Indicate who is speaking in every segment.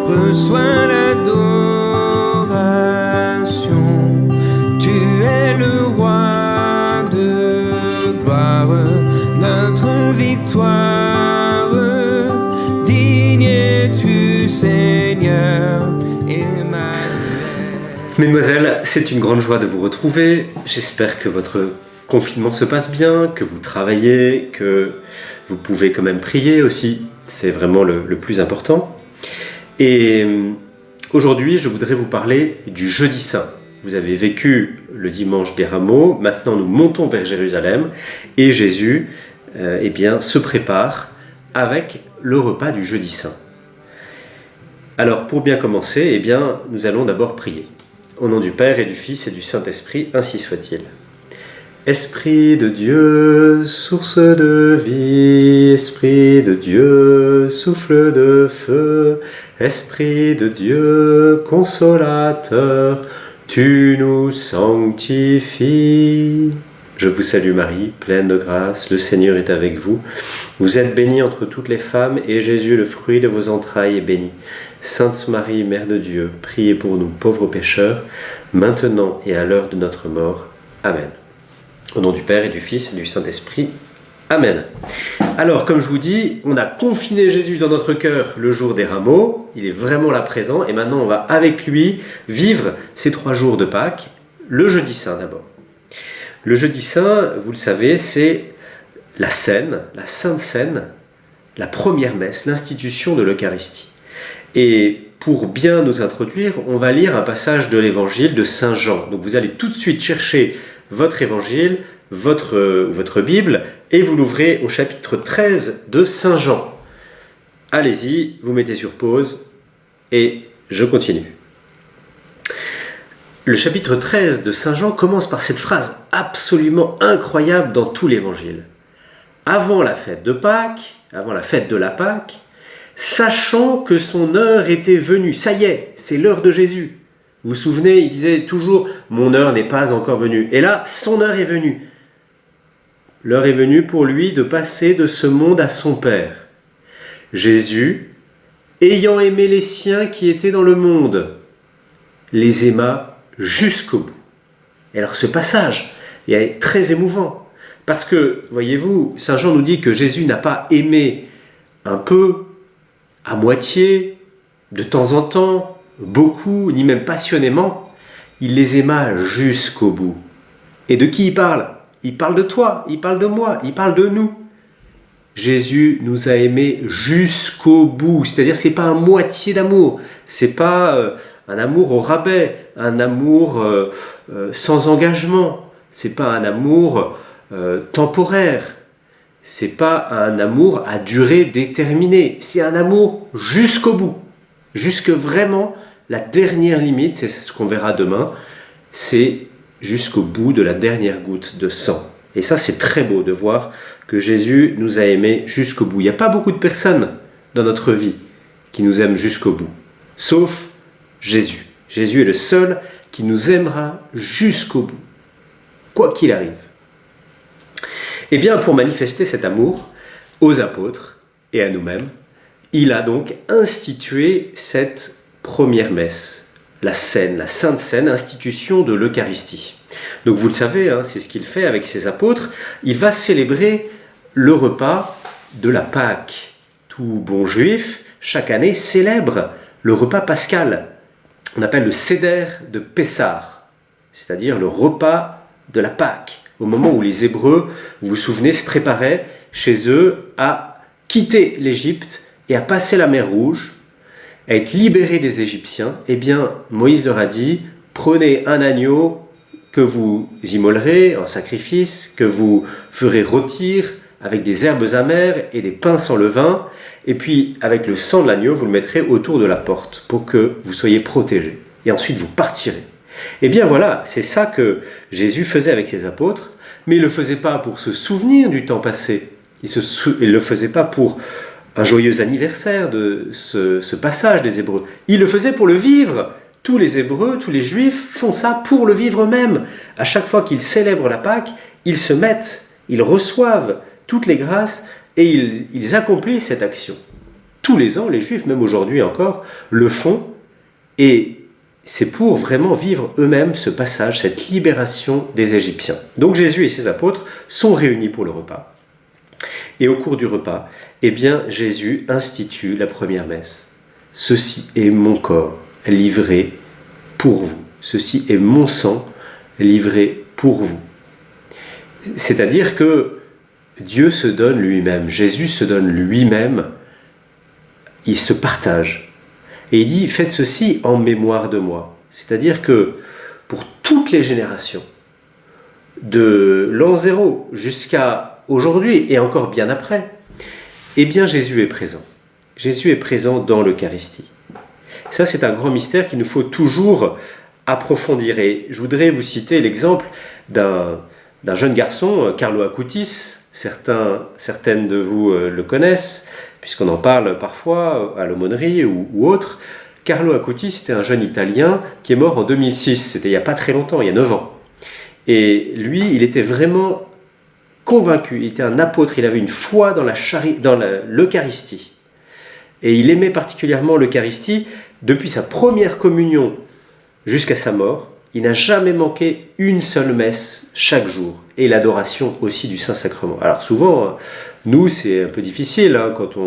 Speaker 1: reçois l'adoration. Tu es le roi de gloire, notre victoire. Digne es-tu, Seigneur, Emmanuel.
Speaker 2: Mesdemoiselles, c'est une grande joie de vous retrouver. J'espère que votre confinement se passe bien, que vous travaillez, que vous pouvez quand même prier aussi. C'est vraiment le plus important. Et aujourd'hui, je voudrais vous parler du Jeudi Saint. Vous avez vécu le dimanche des Rameaux, maintenant nous montons vers Jérusalem et Jésus se prépare avec le repas du Jeudi Saint. Alors pour bien commencer, nous allons d'abord prier. Au nom du Père et du Fils et du Saint-Esprit, ainsi soit-il. Esprit de Dieu, source de vie, Esprit de Dieu, souffle de feu, Esprit de Dieu, consolateur, tu nous sanctifies. Je vous salue Marie, pleine de grâce, le Seigneur est avec vous. Vous êtes bénie entre toutes les femmes, et Jésus, le fruit de vos entrailles, est béni. Sainte Marie, Mère de Dieu, priez pour nous pauvres pécheurs, maintenant et à l'heure de notre mort. Amen. Au nom du Père et du Fils et du Saint-Esprit. Amen. Alors, comme je vous dis, on a confiné Jésus dans notre cœur le jour des Rameaux. Il est vraiment là présent. Et maintenant, on va avec lui vivre ces 3 jours de Pâques. Le Jeudi Saint d'abord. Le Jeudi Saint, vous le savez, c'est la scène, la Sainte Seine, la première messe, l'institution de l'Eucharistie. Et pour bien nous introduire, on va lire un passage de l'évangile de Saint Jean. Donc vous allez tout de suite chercher votre évangile, votre Bible, et vous l'ouvrez au chapitre 13 de Saint Jean. Allez-y, vous mettez sur pause, et je continue. Le chapitre 13 de Saint Jean commence par cette phrase absolument incroyable dans tout l'évangile. Avant la fête de Pâques, avant la fête de la Pâque, sachant que son heure était venue, ça y est, c'est l'heure de Jésus. Vous vous souvenez, il disait toujours « Mon heure n'est pas encore venue ». Et là, son heure est venue. L'heure est venue pour lui de passer de ce monde à son Père. Jésus, ayant aimé les siens qui étaient dans le monde, les aima jusqu'au bout. Et alors ce passage est très émouvant. Parce que, voyez-vous, Saint Jean nous dit que Jésus n'a pas aimé un peu, à moitié, de temps en temps, beaucoup, ni même passionnément, il les aima jusqu'au bout. Et de qui il parle? Il parle de toi, il parle de moi, il parle de nous. Jésus nous a aimés jusqu'au bout, c'est-à-dire c'est pas un moitié d'amour, c'est pas un amour au rabais, un amour sans engagement, c'est pas un amour temporaire, c'est pas un amour à durée déterminée, c'est un amour jusqu'au bout, jusque vraiment la dernière limite, c'est ce qu'on verra demain, c'est jusqu'au bout de la dernière goutte de sang. Et ça, c'est très beau de voir que Jésus nous a aimés jusqu'au bout. Il n'y a pas beaucoup de personnes dans notre vie qui nous aiment jusqu'au bout, sauf Jésus. Jésus est le seul qui nous aimera jusqu'au bout, quoi qu'il arrive. Et bien, pour manifester cet amour aux apôtres et à nous-mêmes, il a donc institué cette première messe, la Seine, la Sainte Seine, institution de l'Eucharistie. Donc vous le savez, c'est ce qu'il fait avec ses apôtres. Il va célébrer le repas de la Pâque. Tout bon juif, chaque année, célèbre le repas pascal. On appelle le Seder de Pessah, c'est-à-dire le repas de la Pâque. Au moment où les Hébreux, vous vous souvenez, se préparaient chez eux à quitter l'Égypte et à passer la mer Rouge, à être libérés des Égyptiens, Moïse leur a dit « Prenez un agneau que vous immolerez en sacrifice, que vous ferez rôtir avec des herbes amères et des pains sans levain, et puis avec le sang de l'agneau, vous le mettrez autour de la porte pour que vous soyez protégés. Et ensuite, vous partirez. » Eh bien voilà, c'est ça que Jésus faisait avec ses apôtres, mais il ne le faisait pas pour se souvenir du temps passé. Il ne le faisait pas pour un joyeux anniversaire de ce passage des Hébreux. Il le faisait pour le vivre. Tous les Hébreux, tous les Juifs font ça pour le vivre eux-mêmes. À chaque fois qu'ils célèbrent la Pâque, ils se mettent, ils reçoivent toutes les grâces et ils accomplissent cette action. tous les ans, les Juifs, même aujourd'hui encore, le font, et c'est pour vraiment vivre eux-mêmes ce passage, cette libération des Égyptiens. Donc Jésus et ses apôtres sont réunis pour le repas. Et au cours du repas, eh bien, Jésus institue la première messe. « Ceci est mon corps livré pour vous. Ceci est mon sang livré pour vous. » C'est-à-dire que Dieu se donne lui-même, Jésus se donne lui-même, il se partage. Et il dit, faites ceci en mémoire de moi. C'est-à-dire que pour toutes les générations, de l'an 0 jusqu'à aujourd'hui et encore bien après, eh bien Jésus est présent. Jésus est présent dans l'Eucharistie. Ça, c'est un grand mystère qu'il nous faut toujours approfondir. Et je voudrais vous citer l'exemple d'un jeune garçon, Carlo Acutis. Certaines de vous le connaissent, puisqu'on en parle parfois à l'aumônerie ou autre. Carlo Acutis, c'était un jeune Italien qui est mort en 2006. C'était il n'y a pas très longtemps, il y a 9 ans. Et lui, il était vraiment convaincu, il était un apôtre, il avait une foi dans l'Eucharistie. Et il aimait particulièrement l'Eucharistie. Depuis sa première communion jusqu'à sa mort, il n'a jamais manqué une seule messe chaque jour. Et l'adoration aussi du Saint-Sacrement. Alors souvent, nous, c'est un peu difficile, hein, quand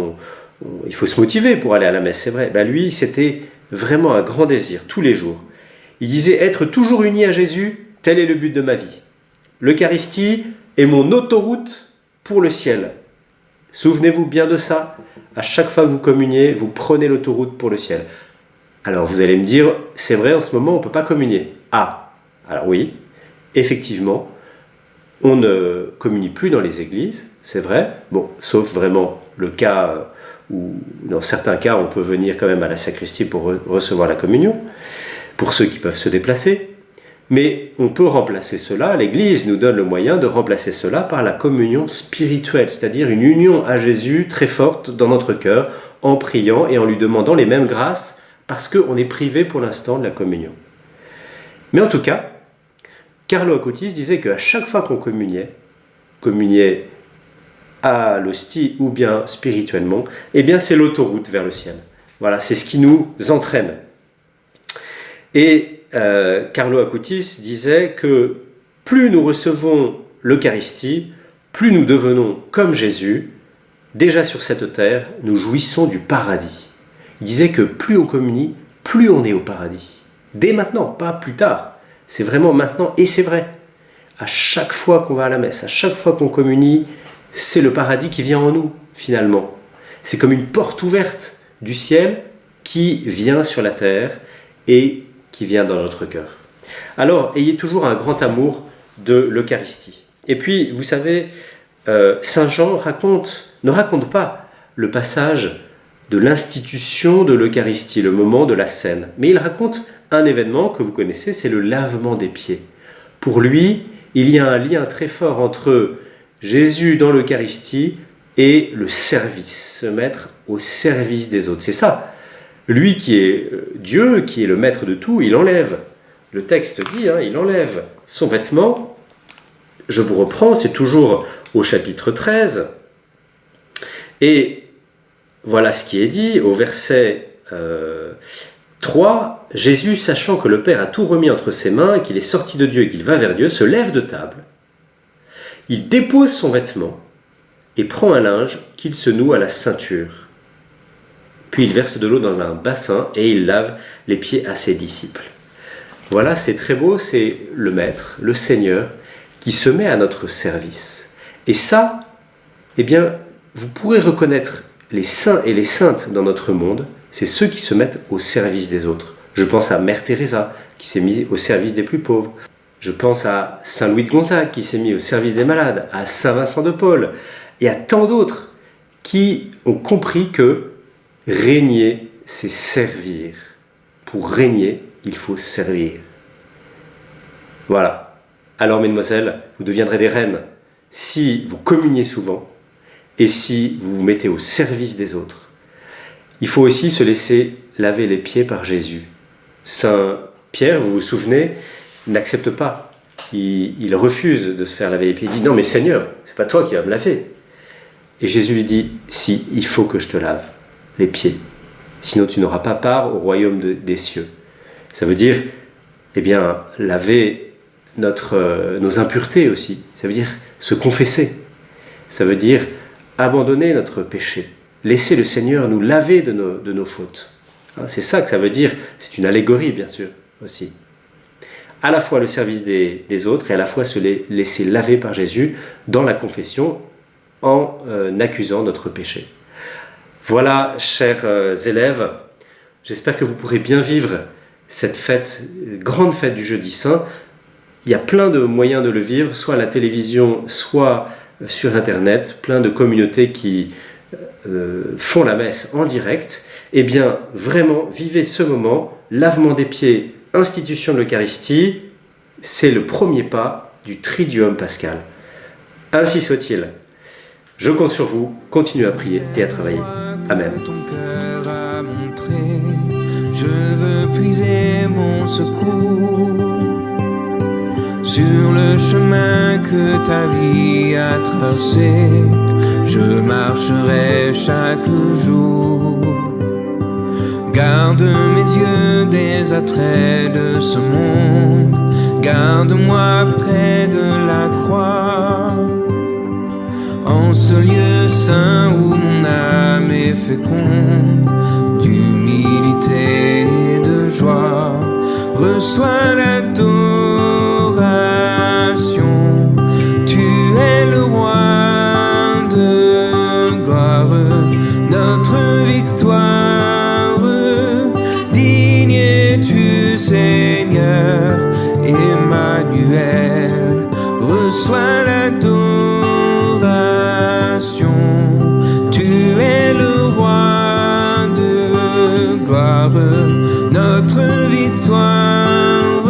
Speaker 2: il faut se motiver pour aller à la messe, c'est vrai. Ben lui, c'était vraiment un grand désir, tous les jours. Il disait, être toujours uni à Jésus, tel est le but de ma vie. L'Eucharistie est mon autoroute pour le ciel. Souvenez-vous bien de ça. À chaque fois que vous communiez, vous prenez l'autoroute pour le ciel. Alors vous allez me dire, c'est vrai, en ce moment, on ne peut pas communier. Ah, alors oui, effectivement, on ne communie plus dans les églises, c'est vrai. Bon, sauf vraiment le cas où, dans certains cas, on peut venir quand même à la sacristie pour recevoir la communion, pour ceux qui peuvent se déplacer. Mais on peut remplacer cela, l'Église nous donne le moyen de remplacer cela par la communion spirituelle, c'est-à-dire une union à Jésus très forte dans notre cœur, en priant et en lui demandant les mêmes grâces, parce qu'on est privé pour l'instant de la communion. Mais en tout cas, Carlo Acutis disait qu'à chaque fois qu'on communiait à l'hostie ou bien spirituellement, eh bien c'est l'autoroute vers le ciel. Voilà, c'est ce qui nous entraîne. Et Carlo Acutis disait que plus nous recevons l'Eucharistie, plus nous devenons comme Jésus. Déjà sur cette terre, nous jouissons du paradis. Il disait que plus on communie, plus on est au paradis. Dès maintenant, pas plus tard. C'est vraiment maintenant, et c'est vrai. À chaque fois qu'on va à la messe, à chaque fois qu'on communie, c'est le paradis qui vient en nous, finalement. C'est comme une porte ouverte du ciel qui vient sur la terre et qui vient dans notre cœur. Alors, ayez toujours un grand amour de l'Eucharistie. Et puis, vous savez, Saint Jean ne raconte pas le passage de l'institution de l'Eucharistie, le moment de la scène, mais il raconte un événement que vous connaissez, c'est le lavement des pieds. Pour lui, il y a un lien très fort entre Jésus dans l'Eucharistie et le service, se mettre au service des autres. C'est ça. Lui qui est Dieu, qui est le maître de tout, il enlève, le texte dit, il enlève son vêtement. Je vous reprends, c'est toujours au chapitre 13. Et voilà ce qui est dit au verset 3. Jésus, sachant que le Père a tout remis entre ses mains et qu'il est sorti de Dieu et qu'il va vers Dieu, se lève de table. Il dépose son vêtement et prend un linge qu'il se noue à la ceinture. Puis il verse de l'eau dans un bassin et il lave les pieds à ses disciples. Voilà, c'est très beau, c'est le Maître, le Seigneur, qui se met à notre service. Et ça, eh bien, vous pourrez reconnaître les saints et les saintes dans notre monde, c'est ceux qui se mettent au service des autres. Je pense à Mère Teresa, qui s'est mise au service des plus pauvres. Je pense à Saint Louis de Gonzague, qui s'est mis au service des malades, à Saint Vincent de Paul, et à tant d'autres qui ont compris que régner, c'est servir. Pour régner, il faut servir. Voilà. Alors, mesdemoiselles, vous deviendrez des reines si vous communiez souvent et si vous vous mettez au service des autres. Il faut aussi se laisser laver les pieds par Jésus. Saint Pierre, vous vous souvenez, n'accepte pas. Il refuse de se faire laver les pieds. Il dit « Non, mais Seigneur, c'est pas toi qui vas me laver. » Et Jésus lui dit « Si, il faut que je te lave. les pieds. Sinon tu n'auras pas part au royaume des cieux. Ça veut dire, eh bien, laver nos impuretés aussi. Ça veut dire se confesser. Ça veut dire abandonner notre péché. Laisser le Seigneur nous laver de nos fautes. C'est ça que ça veut dire. C'est une allégorie, bien sûr, aussi. À la fois le service des autres et à la fois se laisser laver par Jésus dans la confession en accusant notre péché. Voilà, chers élèves, j'espère que vous pourrez bien vivre cette fête, grande fête du Jeudi Saint. Il y a plein de moyens de le vivre, soit à la télévision, soit sur Internet, plein de communautés qui font la messe en direct. Eh bien, vraiment, vivez ce moment, lavement des pieds, institution de l'Eucharistie, c'est le premier pas du Triduum pascal. Ainsi soit-il. Je compte sur vous, continuez à prier et à travailler. Amen.
Speaker 1: Ton cœur a montré, je veux puiser mon secours sur le chemin que ta vie a tracé. Je marcherai chaque jour. Garde mes yeux des attraits de ce monde. Garde-moi près de la croix. En ce lieu saint où mon âme est féconde, d'humilité et de joie, reçois l'adoration. Tu es le roi de gloire, notre victoire. Digne es-tu, Seigneur, Emmanuel, reçois l'adoration. Tu es le roi de gloire, notre victoire.